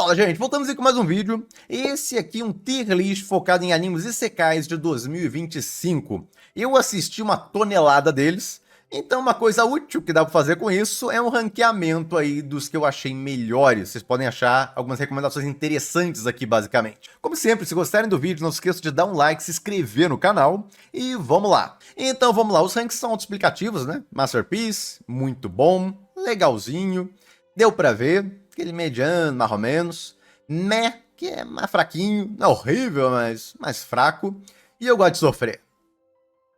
Fala, gente, voltamos aí com mais um vídeo. Esse aqui é um tier list focado em animes isekais de 2025. Eu assisti uma tonelada deles, então uma coisa útil que dá pra fazer com isso é um ranqueamento aí dos que eu achei melhores. Vocês podem achar algumas recomendações interessantes aqui, basicamente. Como sempre, se gostarem do vídeo, não se esqueçam de dar um like, se inscrever no canal e vamos lá. Então vamos lá, os ranks são autoexplicativos, né? Masterpiece, muito bom, legalzinho, deu pra ver. Aquele mediano, mais ou menos. Meh, que é mais fraquinho. Não é horrível, mas mais fraco. E eu gosto de sofrer.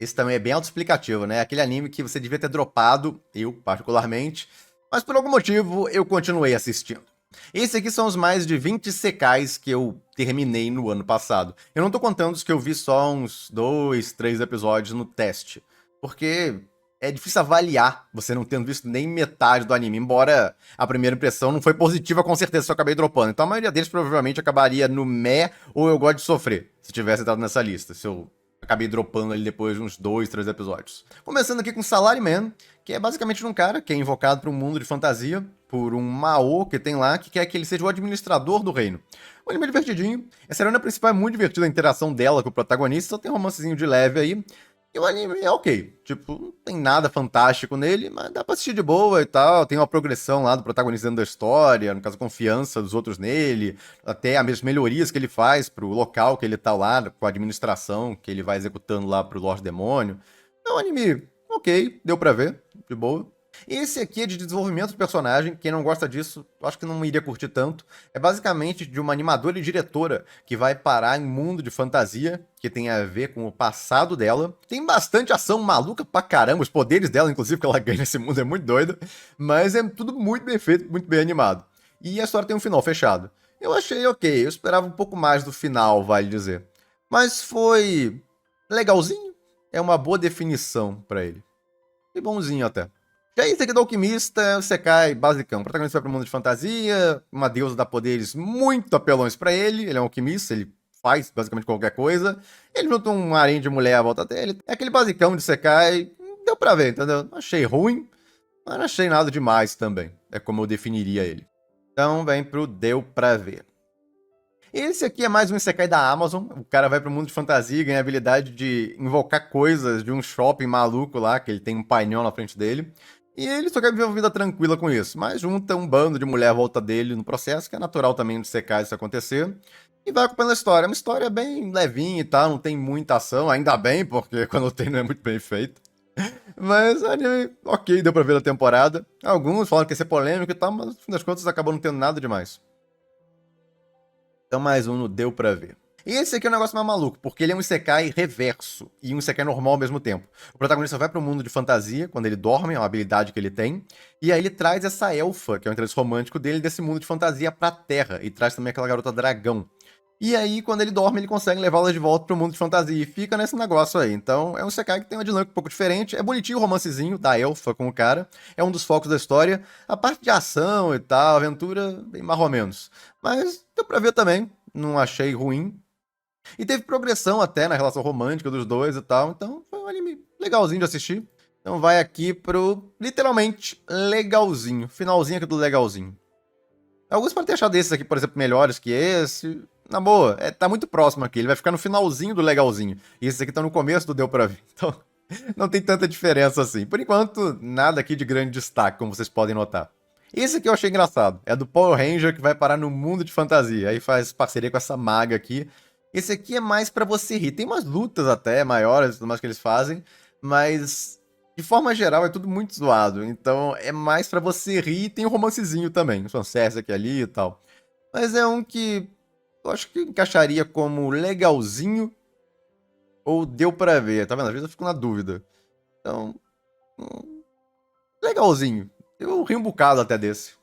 Esse também é bem autoexplicativo, né? Aquele anime que você devia ter dropado, eu particularmente. Mas por algum motivo eu continuei assistindo. Esses aqui são os mais de 20 secais que eu terminei no ano passado. Eu não tô contando os que eu vi só uns 2, 3 episódios no teste. Porque é difícil avaliar você não tendo visto nem metade do anime, embora a primeira impressão não foi positiva, com certeza, se eu acabei dropando. Então a maioria deles provavelmente acabaria no meh ou eu gosto de sofrer, se tivesse entrado nessa lista, se eu acabei dropando ali depois de uns 2, 3 episódios. Começando aqui com Salaryman, que é basicamente um cara que é invocado para um mundo de fantasia por um Mao que tem lá, que quer que ele seja o administrador do reino. O anime é divertidinho, essa heroína principal é muito divertida, a interação dela com o protagonista, só tem um romancezinho de leve aí. E o anime é ok. Tipo, não tem nada fantástico nele, mas dá pra assistir de boa e tal. Tem uma progressão lá do protagonista dentro da história, no caso, a confiança dos outros nele, até as melhorias que ele faz pro local que ele tá lá, com a administração que ele vai executando lá pro Lorde Demônio. É um anime ok, deu pra ver, de boa. Esse aqui é de desenvolvimento de personagem, quem não gosta disso, eu acho que não iria curtir tanto. É basicamente de uma animadora e diretora que vai parar em um mundo de fantasia, que tem a ver com o passado dela. Tem bastante ação maluca pra caramba, os poderes dela, inclusive, que ela ganha nesse mundo é muito doida, mas é tudo muito bem feito, muito bem animado. E a história tem um final fechado. Eu achei ok, eu esperava um pouco mais do final, vale dizer. Mas foi legalzinho, é uma boa definição pra ele. E bonzinho até. Já esse aqui do Alquimista, você cai basicão. O protagonista vai pro mundo de fantasia, uma deusa dá poderes muito apelões pra ele. Ele é um alquimista, ele faz basicamente qualquer coisa. Ele junta um harém de mulher à volta dele. É aquele basicão de Sekai. Deu pra ver, entendeu? Não achei ruim, mas não achei nada demais também. É como eu definiria ele. Então vem pro deu pra ver. Esse aqui é mais um Isekai da Amazon. O cara vai pro mundo de fantasia e ganha a habilidade de invocar coisas de um shopping maluco lá, que ele tem um painel na frente dele. E ele só quer viver uma vida tranquila com isso. Mas junta um bando de mulher à volta dele no processo, que é natural também de Isekai isso acontecer. E vai acompanhando a história. É uma história bem levinha e tal, não tem muita ação, ainda bem, porque quando tem não é muito bem feito. Mas anime, ok, deu pra ver a temporada. Alguns falam que ia ser polêmico e tal, mas no fim das contas acabou não tendo nada demais. Então mais um no deu pra ver. E esse aqui é um negócio mais maluco, porque ele é um isekai reverso e um isekai normal ao mesmo tempo. O protagonista vai pro mundo de fantasia quando ele dorme, é uma habilidade que ele tem, e aí ele traz essa elfa, que é o interesse romântico dele, desse mundo de fantasia pra Terra, e traz também aquela garota dragão. E aí, quando ele dorme, ele consegue levá-la de volta pro mundo de fantasia, e fica nesse negócio aí. Então, é um isekai que tem uma dinâmica um pouco diferente, é bonitinho o romancezinho da elfa com o cara, é um dos focos da história. A parte de ação e tal, aventura, bem mais ou menos. Mas deu pra ver também, não achei ruim. E teve progressão até na relação romântica dos dois e tal. Então foi um anime legalzinho de assistir. Então vai aqui pro, literalmente, legalzinho. Finalzinho aqui do legalzinho. Alguns podem ter achado esses aqui, por exemplo, melhores que esse. Na boa, tá muito próximo aqui. Ele vai ficar no finalzinho do legalzinho. E esse aqui tá no começo do deu pra ver. Então não tem tanta diferença assim. Por enquanto, nada aqui de grande destaque, como vocês podem notar. Esse aqui eu achei engraçado. É do Power Ranger que vai parar no mundo de fantasia. Aí faz parceria com essa maga aqui. Esse aqui é mais pra você rir. Tem umas lutas até maiores, tudo mais que eles fazem, mas de forma geral é tudo muito zoado. Então é mais pra você rir e tem um romancezinho também, um fanservice aqui e ali e tal. Mas é um que eu acho que encaixaria como legalzinho ou deu pra ver, tá vendo? Às vezes eu fico na dúvida. Então, legalzinho. Eu ri um bocado até desse.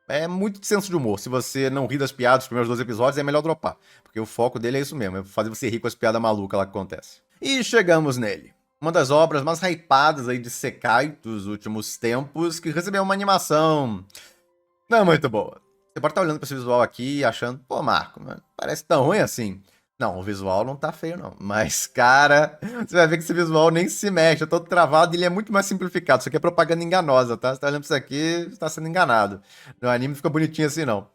É muito de senso de humor. Se você não ri das piadas dos primeiros 2 episódios, é melhor dropar. Porque o foco dele é isso mesmo, é fazer você rir com as piadas malucas lá que acontece. E chegamos nele. Uma das obras mais hypadas aí de Sekai dos últimos tempos, que recebeu uma animação não muito boa. Você pode estar olhando para esse visual aqui e achando, pô, Marco, parece tão ruim assim. Não, o visual não tá feio, não. Mas, cara, você vai ver que esse visual nem se mexe, é todo travado e ele é muito mais simplificado. Isso aqui é propaganda enganosa, tá? Você tá olhando pra isso aqui, você tá sendo enganado. No anime não fica bonitinho assim, não.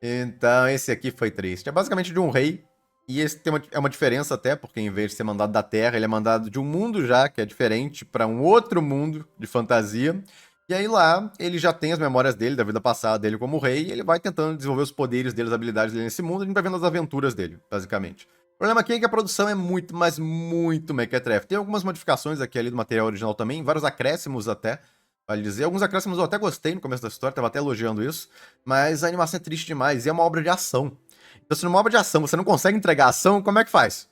Então, esse aqui foi triste. É basicamente de um rei. E esse é uma diferença até, porque em vez de ser mandado da Terra, ele é mandado de um mundo já, que é diferente, para um outro mundo de fantasia. E aí lá, ele já tem as memórias dele, da vida passada dele como rei, e ele vai tentando desenvolver os poderes dele, as habilidades dele nesse mundo, a gente vai vendo as aventuras dele, basicamente. O problema aqui é que a produção é muito, mas muito mequetrefe. Tem algumas modificações aqui ali do material original também, vários acréscimos até, vale dizer. Alguns acréscimos eu até gostei no começo da história, tava até elogiando isso, mas a animação é triste demais, e é uma obra de ação. Então, se numa obra de ação você não consegue entregar ação, como é que faz?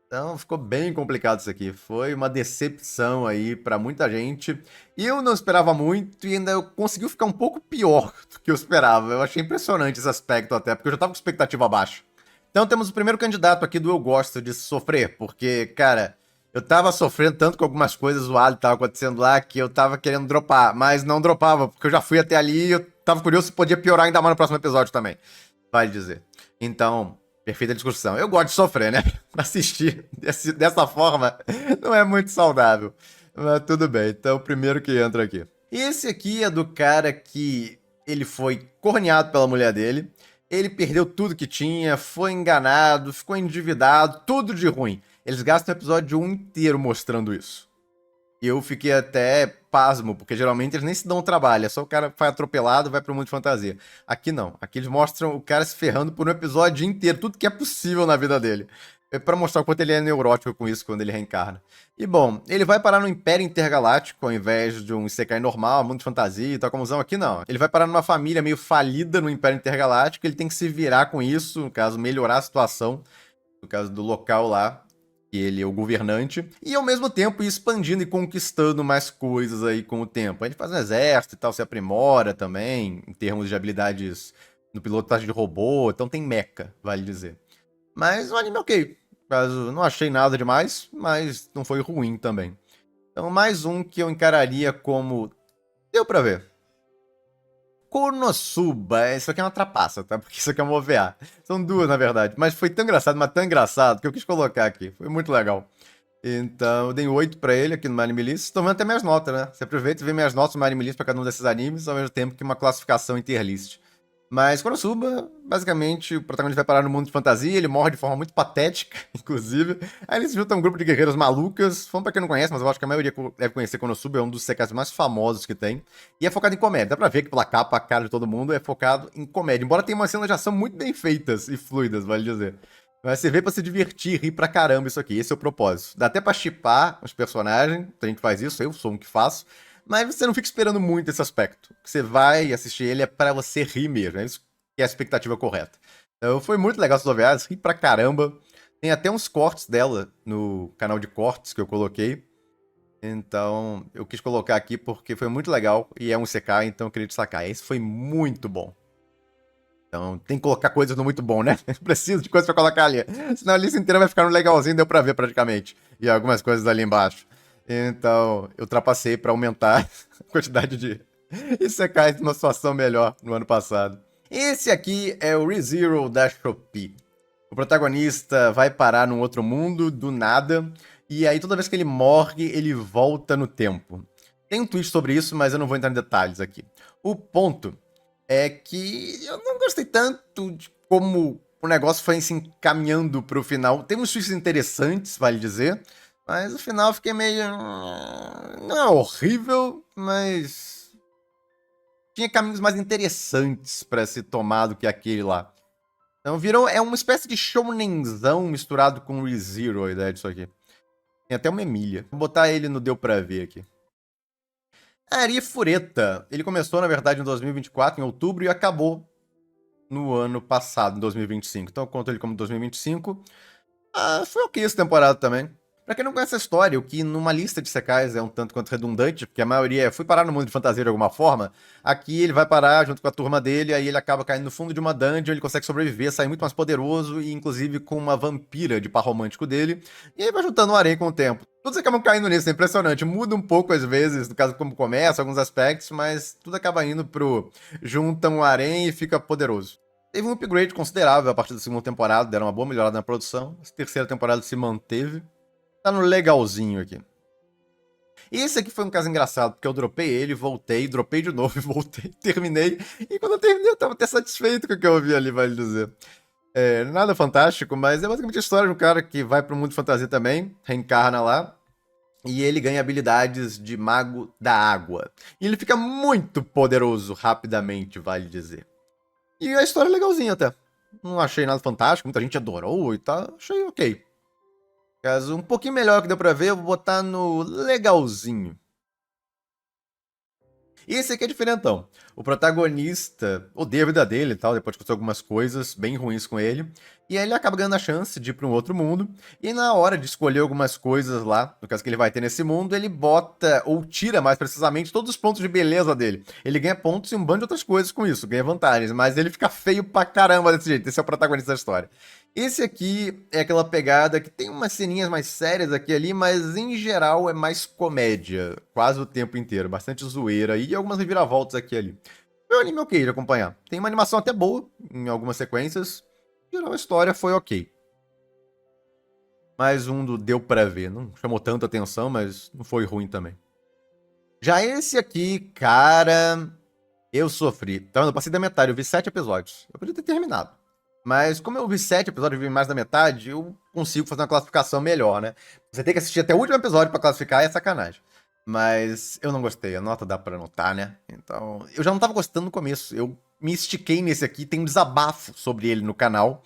Então, ficou bem complicado isso aqui. Foi uma decepção aí pra muita gente. E eu não esperava muito e ainda conseguiu ficar um pouco pior do que eu esperava. Eu achei impressionante esse aspecto até, porque eu já tava com expectativa baixa. Então, temos o primeiro candidato aqui do Eu Gosto de Sofrer, porque, cara, eu tava sofrendo tanto com algumas coisas, o Ali tava acontecendo lá, que eu tava querendo dropar, mas não dropava, porque eu já fui até ali e eu tava curioso se podia piorar ainda mais no próximo episódio também. Vale dizer. Então, perfeita discussão. Eu gosto de sofrer, né? Assistir dessa forma não é muito saudável. Mas tudo bem. Então, o primeiro que entra aqui. Esse aqui é do cara que ele foi corneado pela mulher dele. Ele perdeu tudo que tinha, foi enganado, ficou endividado, tudo de ruim. Eles gastam o episódio um inteiro mostrando isso. E eu fiquei até pasmo, porque geralmente eles nem se dão um trabalho, é só o cara vai atropelado e vai pro mundo de fantasia. Aqui não, aqui eles mostram o cara se ferrando por um episódio inteiro, tudo que é possível na vida dele. É pra mostrar o quanto ele é neurótico com isso quando ele reencarna. E bom, ele vai parar no Império Intergaláctico ao invés de um Isekai normal, mundo de fantasia e tal, como aqui não. Ele vai parar numa família meio falida no Império Intergaláctico, ele tem que se virar com isso, no caso, melhorar a situação, no caso do local lá, que ele é o governante, e ao mesmo tempo ir expandindo e conquistando mais coisas aí com o tempo. A gente faz um exército e tal, se aprimora também, em termos de habilidades no pilotagem de robô, então tem mecha, vale dizer. Mas o anime é ok. Caso não achei nada demais, mas não foi ruim também. Então mais um que eu encararia como... Deu pra ver. Konosuba, isso aqui é uma trapaça, tá? Porque isso aqui é uma OVA. São duas, na verdade. Mas foi tão engraçado, mas tão engraçado, que eu quis colocar aqui. Foi muito legal. Então, eu dei 8 pra ele aqui no My Anime List. Estão vendo até minhas notas, né? Você aproveita e vê minhas notas no My Anime List pra cada um desses animes, ao mesmo tempo que uma classificação interlist. Mas Konosuba, basicamente, o protagonista vai parar no mundo de fantasia, ele morre de forma muito patética, inclusive. Aí ele se junta a um grupo de guerreiras malucas. Falando pra quem não conhece, mas eu acho que a maioria deve conhecer Konosuba, é um dos secais mais famosos que tem. E é focado em comédia. Dá pra ver que pela capa, a cara de todo mundo é focado em comédia. Embora tenha umas cenas de ação muito bem feitas e fluidas, vale dizer. Mas você vê pra se divertir, rir pra caramba isso aqui. Esse é o propósito. Dá até pra shippar os personagens, a gente faz isso, eu sou um que faço. Mas você não fica esperando muito esse aspecto. Você vai assistir ele é pra você rir mesmo. É isso que é a expectativa correta. Então foi muito legal essas OVAs, ri pra caramba. Tem até uns cortes dela no canal de cortes que eu coloquei. Então eu quis colocar aqui porque foi muito legal e é um CK, então eu queria destacar. Esse foi muito bom. Então tem que colocar coisas no muito bom, né? Preciso de coisas pra colocar ali. Senão a lista inteira vai ficar no legalzinho, deu pra ver praticamente. E algumas coisas ali embaixo. Então eu trapacei pra aumentar a quantidade de Isekais numa situação melhor no ano passado. Esse aqui é o ReZero da Shopee. O protagonista vai parar num outro mundo, do nada, e aí toda vez que ele morre, ele volta no tempo. Tem um tweet sobre isso, mas eu não vou entrar em detalhes aqui. O ponto é que eu não gostei tanto de como o negócio foi se encaminhando pro final. Tem uns tweets interessantes, vale dizer, mas o final eu fiquei meio... Não é horrível, mas... Tinha caminhos mais interessantes pra ser tomado que aquele lá. Então virou... É uma espécie de shounenzão misturado com ReZero, a ideia disso aqui. Tem até uma Emília. Vou botar ele no Deu Pra Ver aqui. Ari Fureta. Ele começou, na verdade, em 2024, em outubro, e acabou no ano passado, em 2025. Então eu conto ele como 2025. Foi ok essa temporada também. Pra quem não conhece a história, o que numa lista de secais é um tanto quanto redundante, porque a maioria foi parar no mundo de fantasia de alguma forma, aqui ele vai parar junto com a turma dele, aí ele acaba caindo no fundo de uma dungeon, ele consegue sobreviver, sair muito mais poderoso, e inclusive com uma vampira de par romântico dele, e aí vai juntando um harém com o tempo. Todos acabam caindo nisso, é impressionante. Muda um pouco às vezes, no caso como começa, alguns aspectos, mas tudo acaba indo pro junta um harém e fica poderoso. Teve um upgrade considerável a partir da segunda temporada, deram uma boa melhorada na produção. A terceira temporada se manteve. Tá no legalzinho aqui. Esse aqui foi um caso engraçado, porque eu dropei ele, voltei, dropei de novo e voltei, terminei. E quando eu terminei, eu tava até satisfeito com o que eu ouvi ali, vale dizer. É, nada fantástico, mas é basicamente a história de um cara que vai pro mundo de fantasia também, reencarna lá, e ele ganha habilidades de mago da água. E ele fica muito poderoso rapidamente, vale dizer. E a história é legalzinha até. Não achei nada fantástico, muita gente adorou e tal, achei ok. Caso um pouquinho melhor que deu pra ver, eu vou botar no legalzinho. E esse aqui é diferentão. O protagonista odeia a vida dele e tal, depois de acontecer algumas coisas bem ruins com ele. E aí ele acaba ganhando a chance de ir para um outro mundo. E na hora de escolher algumas coisas lá, no caso que ele vai ter nesse mundo, ele bota, ou tira mais precisamente, todos os pontos de beleza dele. Ele ganha pontos e um bando de outras coisas com isso, ganha vantagens. Mas ele fica feio pra caramba desse jeito. Esse é o protagonista da história. Esse aqui é aquela pegada que tem umas ceninhas mais sérias aqui e ali, mas em geral é mais comédia, quase o tempo inteiro, bastante zoeira e algumas reviravoltas aqui e ali. É um anime ok de acompanhar. Tem uma animação até boa em algumas sequências. Em geral a história foi ok. Mais um do deu pra ver, não chamou tanta atenção, mas não foi ruim também. Já esse aqui, cara, eu sofri. Então, eu passei da metade, eu vi 7 episódios. Eu podia ter terminado. Mas como eu vi 7 episódios e vi mais da metade, eu consigo fazer uma classificação melhor, né? Você tem que assistir até o último episódio pra classificar, é sacanagem. Mas eu não gostei, a nota dá pra notar, né? Então, eu já não tava gostando no começo. Eu me estiquei nesse aqui, tem um desabafo sobre ele no canal.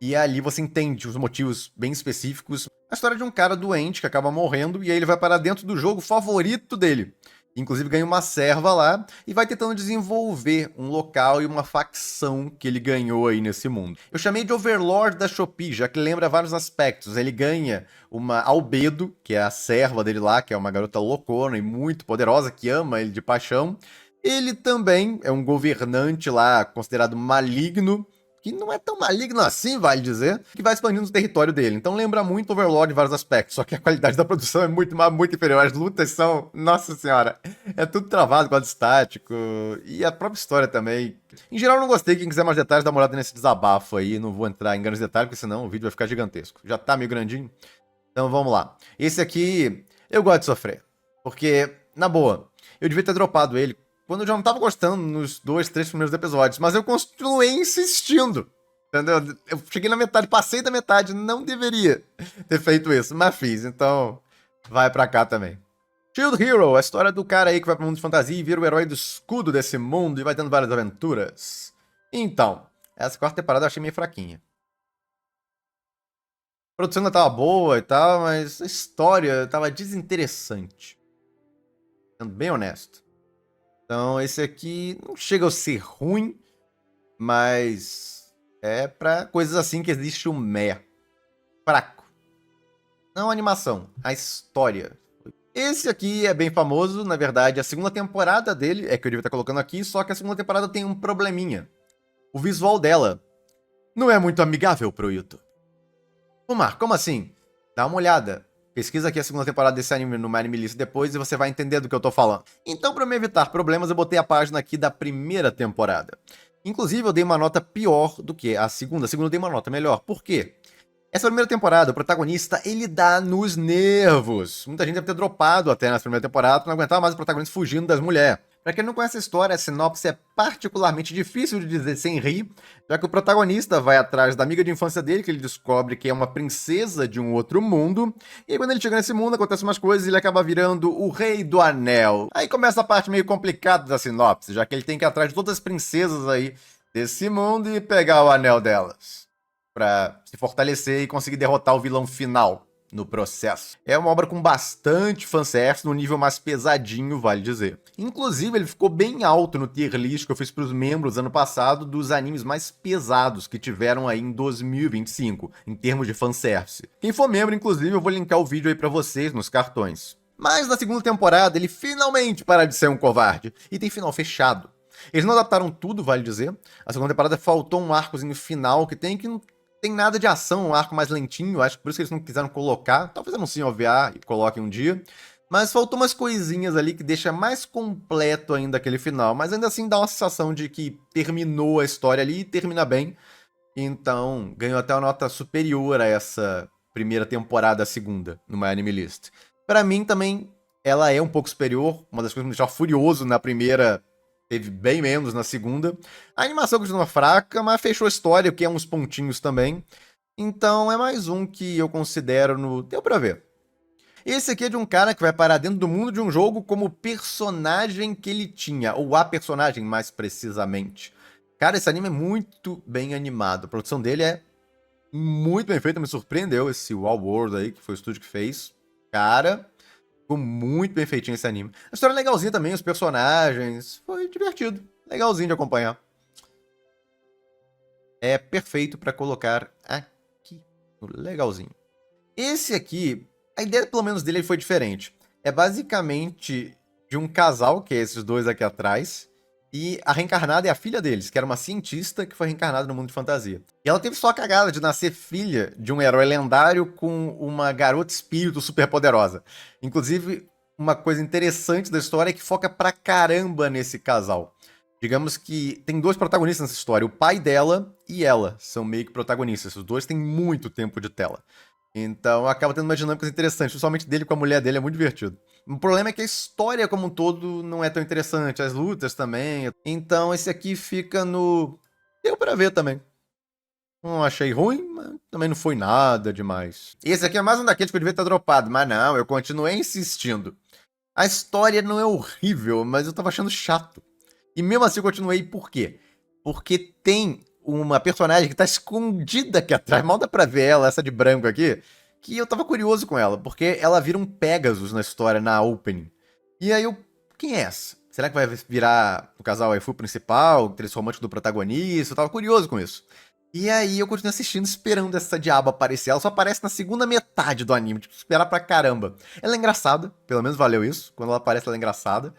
E ali você entende os motivos bem específicos. A história de um cara doente que acaba morrendo e aí ele vai parar dentro do jogo favorito dele. Inclusive ganha uma serva lá e vai tentando desenvolver um local e uma facção que ele ganhou aí nesse mundo. Eu chamei de Overlord da Shopee, já que lembra vários aspectos. Ele ganha uma Albedo, que é a serva dele lá, que é uma garota loucona e muito poderosa, que ama ele de paixão. Ele também é um governante lá considerado maligno, que não é tão maligno assim, vale dizer, que vai expandindo o território dele. Então lembra muito Overlord em vários aspectos, só que a qualidade da produção é muito inferior. As lutas são, nossa senhora, é tudo travado, quase estático, e a própria história também. Em geral eu não gostei, quem quiser mais detalhes dá uma olhada nesse desabafo aí, não vou entrar em grandes detalhes, porque senão o vídeo vai ficar gigantesco. Já tá meio grandinho, então vamos lá. Esse aqui, eu gosto de sofrer, porque, na boa, eu devia ter dropado ele quando eu já não tava gostando nos 2, 3 primeiros episódios, mas eu continuei insistindo, entendeu? Eu cheguei na metade, passei da metade, não deveria ter feito isso, mas fiz, então vai pra cá também. Shield Hero, a história do cara aí que vai pro mundo de fantasia e vira o herói do escudo desse mundo e vai tendo várias aventuras. Então, essa quarta temporada eu achei meio fraquinha. A produção ainda tava boa e tal, mas a história tava desinteressante. Sendo bem honesto. Então, esse aqui não chega a ser ruim, mas é pra coisas assim que existe um meh. Fraco. Não a animação, a história. Esse aqui é bem famoso, na verdade, a segunda temporada dele é que eu devia estar colocando aqui, só que a segunda temporada tem um probleminha. O visual dela não é muito amigável pro YouTube. Ô, Mar, como assim? Dá uma olhada. Pesquisa aqui a segunda temporada desse anime no My Anime List depois e você vai entender do que eu tô falando. Então, pra me evitar problemas, eu botei a página aqui da primeira temporada. Inclusive, eu dei uma nota pior do que a segunda. A segunda eu dei uma nota melhor. Por quê? Essa primeira temporada, o protagonista, ele dá nos nervos. Muita gente deve ter dropado até na primeira temporada, não aguentava mais o protagonista fugindo das mulheres. Pra quem não conhece a história, a sinopse é particularmente difícil de dizer sem rir, já que o protagonista vai atrás da amiga de infância dele, que ele descobre que é uma princesa de um outro mundo, e aí quando ele chega nesse mundo, acontecem umas coisas e ele acaba virando o Rei do Anel. Aí começa a parte meio complicada da sinopse, já que ele tem que ir atrás de todas as princesas aí desse mundo e pegar o anel delas pra se fortalecer e conseguir derrotar o vilão final no processo. É uma obra com bastante fanservice, no nível mais pesadinho, vale dizer. Inclusive, ele ficou bem alto no tier list que eu fiz pros membros ano passado dos animes mais pesados que tiveram aí em 2025, em termos de fanservice. Quem for membro, inclusive, eu vou linkar o vídeo aí pra vocês nos cartões. Mas na segunda temporada, ele finalmente para de ser um covarde, e tem final fechado. Eles não adaptaram tudo, vale dizer. A segunda temporada faltou um arcozinho final que não tem nada de ação, um arco mais lentinho, acho que por isso que eles não quiseram colocar. Talvez anunciem OVA e coloquem um dia. Mas faltou umas coisinhas ali que deixa mais completo ainda aquele final. Mas ainda assim dá uma sensação de que terminou a história ali e termina bem. Então ganhou até uma nota superior a essa primeira temporada, a segunda, no My Anime List. Pra mim também ela é um pouco superior. Uma das coisas que me deixou furioso na primeira, teve bem menos na segunda. A animação continua fraca, mas fechou a história, o que é uns pontinhos também. Então é mais um que eu considero no... Deu pra ver. Esse aqui é de um cara que vai parar dentro do mundo de um jogo como personagem que ele tinha, ou a personagem mais precisamente. Cara, esse anime é muito bem animado. A produção dele é muito bem feita, me surpreendeu esse Wild World aí, que foi o estúdio que fez. Cara, ficou muito bem feitinho esse anime. A história é legalzinha também, os personagens. Foi divertido, legalzinho de acompanhar. É perfeito pra colocar aqui, legalzinho. Esse aqui, a ideia pelo menos dele foi diferente. É basicamente de um casal, que é esses dois aqui atrás, e a reencarnada é a filha deles, que era uma cientista que foi reencarnada no mundo de fantasia. E ela teve só a cagada de nascer filha de um herói lendário com uma garota espírito super poderosa. Inclusive, uma coisa interessante da história é que foca pra caramba nesse casal. Digamos que tem dois protagonistas nessa história, o pai dela e ela são meio que protagonistas. Os dois têm muito tempo de tela. Então acaba tendo umas dinâmicas interessantes, principalmente dele com a mulher dele, é muito divertido. O problema é que a história como um todo não é tão interessante, as lutas também. Então esse aqui fica no... Deu pra ver também. Não achei ruim, mas também não foi nada demais. Esse aqui é mais um daqueles que eu devia ter dropado, mas não, eu continuei insistindo. A história não é horrível, mas eu tava achando chato. E mesmo assim eu continuei, por quê? Porque tem uma personagem que tá escondida aqui atrás, mal dá pra ver ela, essa de branco aqui, que eu tava curioso com ela, porque ela vira um Pegasus na história, na opening. E aí eu, quem é essa? Será que vai virar o casal waifu principal, o interesse romântico do protagonista? Eu tava curioso com isso. E aí eu continuo assistindo, esperando essa diaba aparecer. Ela só aparece na segunda metade do anime, tipo, esperar pra caramba. Ela é engraçada, pelo menos valeu isso. Quando ela aparece, ela é engraçada.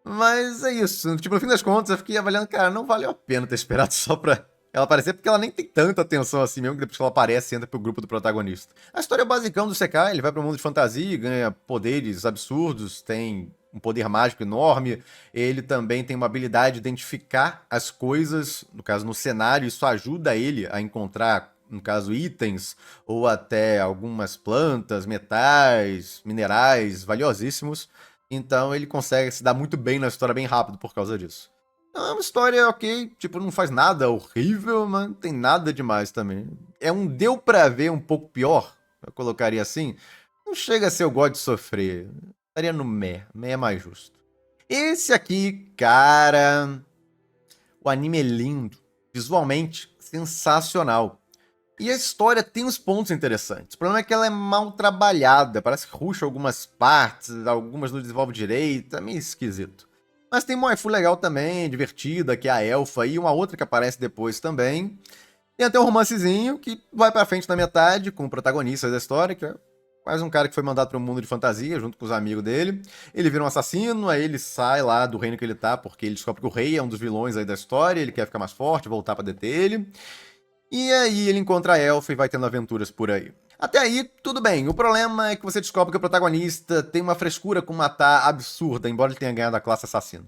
Mas é isso. Tipo, no fim das contas, eu fiquei avaliando, cara, não valeu a pena ter esperado só pra ela aparecer, porque ela nem tem tanta atenção assim mesmo, que depois que ela aparece, entra pro grupo do protagonista. A história é basicão do Sekai, ele vai pro mundo de fantasia, ganha poderes absurdos, tem um poder mágico enorme, ele também tem uma habilidade de identificar as coisas, no caso, no cenário, isso ajuda ele a encontrar, no caso, itens, ou até algumas plantas, metais, minerais valiosíssimos. Então ele consegue se dar muito bem na história bem rápido por causa disso. É uma história ok, tipo, não faz nada horrível, mas não tem nada demais também. É um deu pra ver um pouco pior, eu colocaria assim. Não chega a ser o God de Sofrer. Estaria no meh, meh é mais justo. Esse aqui, cara... O anime é lindo, visualmente sensacional. E a história tem uns pontos interessantes. O problema é que ela é mal trabalhada. Parece que ruxa algumas partes, algumas não desenvolve direito. É meio esquisito. Mas tem uma waifu legal também, divertida, que é a Elfa, e uma outra que aparece depois também. Tem até um romancezinho que vai pra frente na metade, com o protagonista da história, que é mais um cara que foi mandado para um mundo de fantasia, junto com os amigos dele. Ele vira um assassino, aí ele sai lá do reino que ele tá, porque ele descobre que o rei é um dos vilões aí da história, ele quer ficar mais forte, voltar pra deter ele. E aí ele encontra a Elfa e vai tendo aventuras por aí. Até aí, tudo bem. O problema é que você descobre que o protagonista tem uma frescura com matar absurda, embora ele tenha ganhado a classe assassino.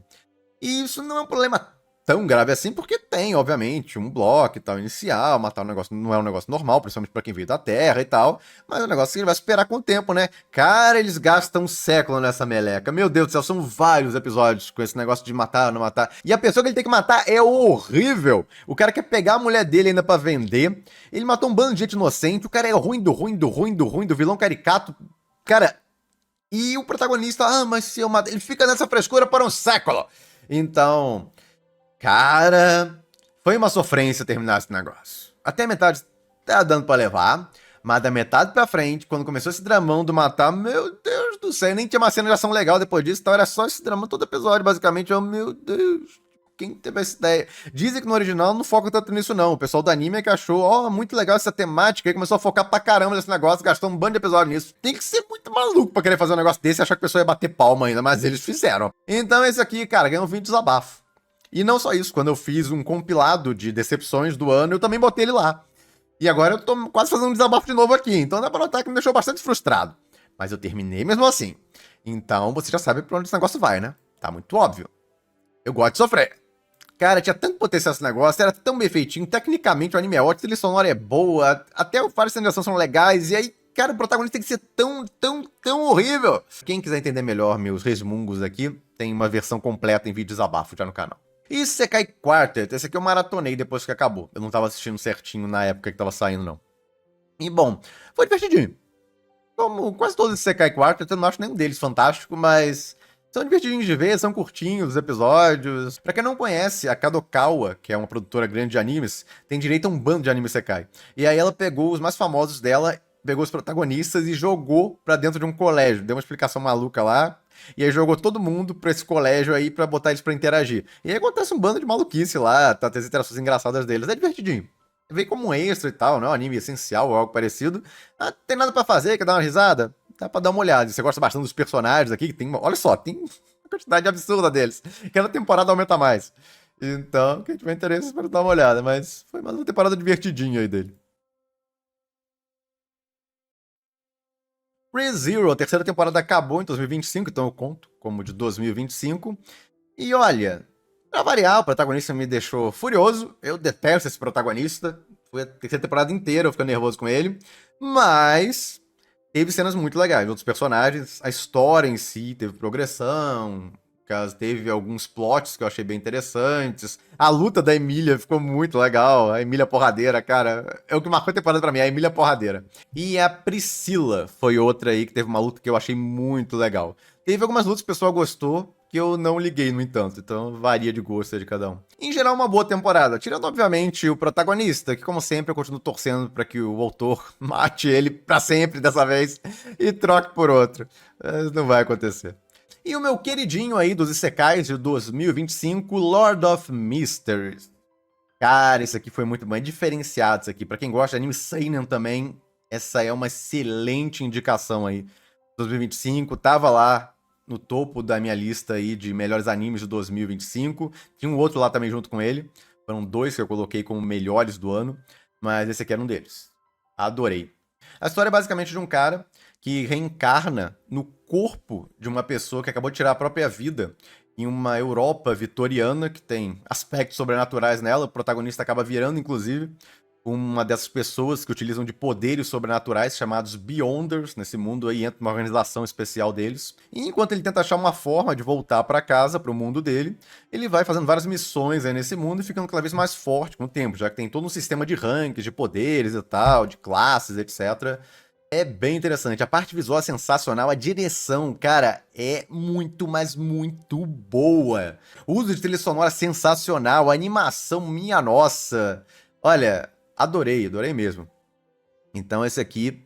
E isso não é um problema tão grave assim, porque tem, obviamente, um bloco e tal inicial, matar um negócio não é um negócio normal, principalmente pra quem veio da Terra e tal, mas é um negócio que ele vai esperar com o tempo, né? Cara, eles gastam um século nessa meleca. Meu Deus do céu, são vários episódios com esse negócio de matar, não matar. E a pessoa que ele tem que matar é horrível. O cara quer pegar a mulher dele ainda pra vender. Ele matou um bando de gente inocente. O cara é ruim do ruim, do ruim, do ruim, do vilão caricato. Cara, e o protagonista, mas se eu matar... Ele fica nessa frescura por um século. Então... Cara, foi uma sofrência terminar esse negócio. Até a metade tá dando pra levar, mas da metade pra frente, quando começou esse dramão do matar, meu Deus do céu, nem tinha uma cena de ação legal depois disso, então era só esse dramão todo episódio, basicamente. Meu Deus, quem teve essa ideia? Dizem que no original não foca tanto nisso não, o pessoal do anime é que achou, muito legal essa temática, e começou a focar pra caramba nesse negócio, gastou um bando de episódio nisso. Tem que ser muito maluco pra querer fazer um negócio desse e achar que a pessoa ia bater palma ainda, mas eles fizeram. Então esse aqui, cara, ganhou um vídeo de desabafo. E não só isso, quando eu fiz um compilado de decepções do ano, eu também botei ele lá. E agora eu tô quase fazendo um desabafo de novo aqui, então dá pra notar que me deixou bastante frustrado. Mas eu terminei mesmo assim. Então você já sabe pra onde esse negócio vai, né? Tá muito óbvio. Eu gosto de sofrer. Cara, tinha tanto potencial esse negócio, era tão bem feitinho, tecnicamente o anime é ótimo, a trilha sonora é boa, até várias cenas de ação são legais, e aí, cara, o protagonista tem que ser tão horrível. Quem quiser entender melhor meus resmungos aqui, tem uma versão completa em vídeo desabafo já no canal. E Isekai Quartet, esse aqui eu maratonei depois que acabou. Eu não tava assistindo certinho na época que tava saindo, não. E bom, foi divertidinho. Como quase todos os Isekai Quartet, eu não acho nenhum deles fantástico, mas são divertidinhos de ver, são curtinhos os episódios. Pra quem não conhece, a Kadokawa, que é uma produtora grande de animes, tem direito a um bando de anime Isekai. E aí ela pegou os mais famosos dela, pegou os protagonistas e jogou pra dentro de um colégio. Deu uma explicação maluca lá. E aí jogou todo mundo pra esse colégio aí pra botar eles pra interagir. E aí acontece um bando de maluquice lá, tá? Tem as interações engraçadas deles. É divertidinho. Veio como um extra e tal, não é um anime essencial ou algo parecido. Ah, tem nada pra fazer, quer dar uma risada? Dá pra dar uma olhada. Você gosta bastante dos personagens aqui, que tem. Olha só, tem uma quantidade absurda deles. Cada temporada aumenta mais. Então, quem tiver interesse, espero dar uma olhada. Mas foi mais uma temporada divertidinha aí dele. ReZero, a terceira temporada acabou em 2025, então eu conto como de 2025. E olha, pra variar, o protagonista me deixou furioso. Eu detesto esse protagonista. Foi a terceira temporada inteira eu ficando nervoso com ele. Mas teve cenas muito legais. Outros personagens, a história em si teve progressão. Teve alguns plots que eu achei bem interessantes. A luta da Emília ficou muito legal. A Emília Porradeira, cara, é o que marcou a temporada pra mim, a Emília Porradeira. E a Priscila foi outra aí que teve uma luta que eu achei muito legal. Teve algumas lutas que o pessoal gostou, que eu não liguei, no entanto. Então varia de gosto de cada um. Em geral, uma boa temporada. Tirando, obviamente, o protagonista, que, como sempre, eu continuo torcendo para que o autor mate ele pra sempre dessa vez e troque por outro. Mas não vai acontecer. E o meu queridinho aí dos Isekais de 2025, Lord of Mysteries. Cara, esse aqui foi muito bom. É diferenciado isso aqui. Pra quem gosta de anime seinen também, essa é uma excelente indicação aí. 2025, tava lá no topo da minha lista aí de melhores animes de 2025. Tinha um outro lá também junto com ele. Foram dois que eu coloquei como melhores do ano, mas esse aqui era um deles. Adorei. A história é basicamente de um cara que reencarna no corpo de uma pessoa que acabou de tirar a própria vida em uma Europa vitoriana que tem aspectos sobrenaturais nela. O protagonista acaba virando, inclusive, uma dessas pessoas que utilizam de poderes sobrenaturais chamados Beyonders. Nesse mundo aí entra uma organização especial deles. E enquanto ele tenta achar uma forma de voltar para casa, para o mundo dele, ele vai fazendo várias missões aí nesse mundo e ficando cada vez mais forte com o tempo, já que tem todo um sistema de rankings, de poderes e tal, de classes, etc. É bem interessante. A parte visual é sensacional. A direção, cara, é muito, mas muito boa. O uso de trilha sonora sensacional. A animação, minha nossa. Olha, adorei mesmo. Então esse aqui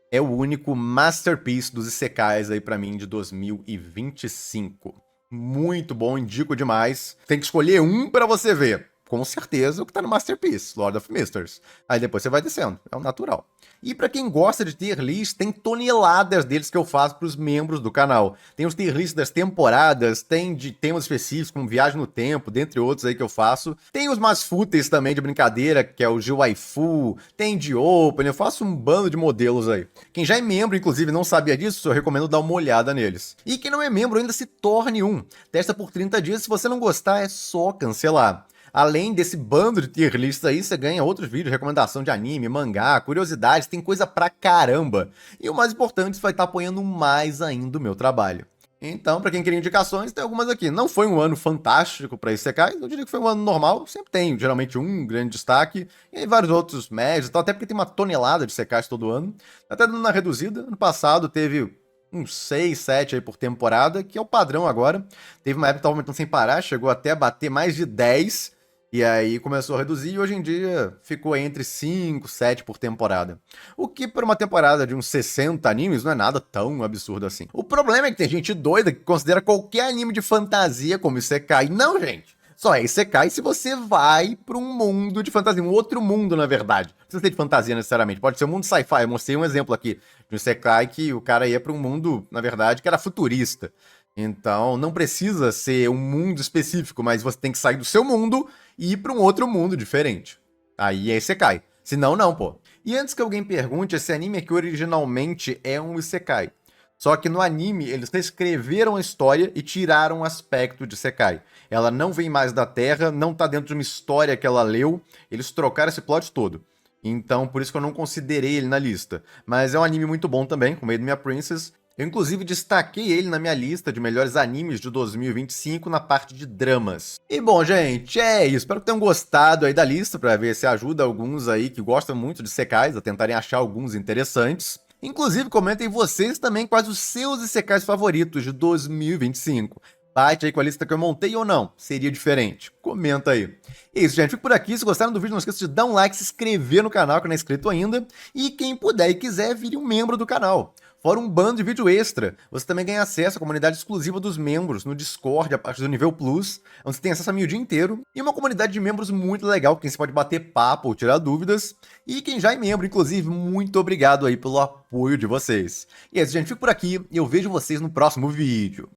é o único masterpiece dos Isekais aí pra mim de 2025. Muito bom, indico demais. Tem que escolher um pra você ver. Com certeza o que tá no Masterpiece, Lord of Mysteries. Aí depois você vai descendo, é o natural. E pra quem gosta de tier list, tem toneladas deles que eu faço pros membros do canal. Tem os tier list das temporadas, tem de temas específicos, como Viagem no Tempo, dentre outros aí que eu faço. Tem os mais fúteis também de brincadeira, que é o de Waifu, tem de Open, eu faço um bando de modelos aí. Quem já é membro, inclusive, não sabia disso, eu recomendo dar uma olhada neles. E quem não é membro ainda se torne um. Testa por 30 dias, se você não gostar é só cancelar. Além desse bando de tier list aí, você ganha outros vídeos, recomendação de anime, mangá, curiosidades, tem coisa pra caramba. E o mais importante, você vai estar apoiando mais ainda o meu trabalho. Então, pra quem queria indicações, tem algumas aqui. Não foi um ano fantástico pra Isekai, eu diria que foi um ano normal, sempre tem geralmente um grande destaque, e aí vários outros médios, até porque tem uma tonelada de Isekais todo ano. Até dando uma reduzida, ano passado teve uns 6, 7 aí por temporada, que é o padrão agora. Teve uma época que tava aumentando sem parar, chegou até a bater mais de 10, e aí começou a reduzir e hoje em dia ficou entre 5, 7 por temporada. O que para uma temporada de uns 60 animes não é nada tão absurdo assim. O problema é que tem gente doida que considera qualquer anime de fantasia como Isekai. Não, gente! Só é Isekai se você vai para um mundo de fantasia, um outro mundo, na verdade. Não precisa ser de fantasia necessariamente, pode ser um mundo sci-fi. Eu mostrei um exemplo aqui de um Isekai que o cara ia para um mundo, na verdade, que era futurista. Então, não precisa ser um mundo específico, mas você tem que sair do seu mundo e ir para um outro mundo diferente. Aí Isekai. Senão, não, pô. E antes que alguém pergunte, esse anime aqui originalmente é um Isekai. Só que no anime, eles reescreveram a história e tiraram o aspecto de Isekai. Ela não vem mais da Terra, não tá dentro de uma história que ela leu, eles trocaram esse plot todo. Então, por isso que eu não considerei ele na lista. Mas é um anime muito bom também, com Made Me a Princess. Eu, inclusive, destaquei ele na minha lista de melhores animes de 2025 na parte de dramas. E bom, gente, é isso. Espero que tenham gostado aí da lista, para ver se ajuda alguns aí que gostam muito de sekais a tentarem achar alguns interessantes. Inclusive, comentem vocês também quais os seus isekais favoritos de 2025. Bate aí com a lista que eu montei ou não? Seria diferente? Comenta aí. É isso, gente. Fico por aqui. Se gostaram do vídeo, não esqueça de dar um like, se inscrever no canal que não é inscrito ainda. E quem puder e quiser, vire um membro do canal. Fora um bando de vídeo extra, você também ganha acesso à comunidade exclusiva dos membros no Discord, a partir do nível Plus, onde você tem acesso a mim o dia inteiro, e uma comunidade de membros muito legal, com quem você pode bater papo ou tirar dúvidas. E quem já é membro, inclusive, muito obrigado aí pelo apoio de vocês. E é isso, gente. Fico por aqui e eu vejo vocês no próximo vídeo.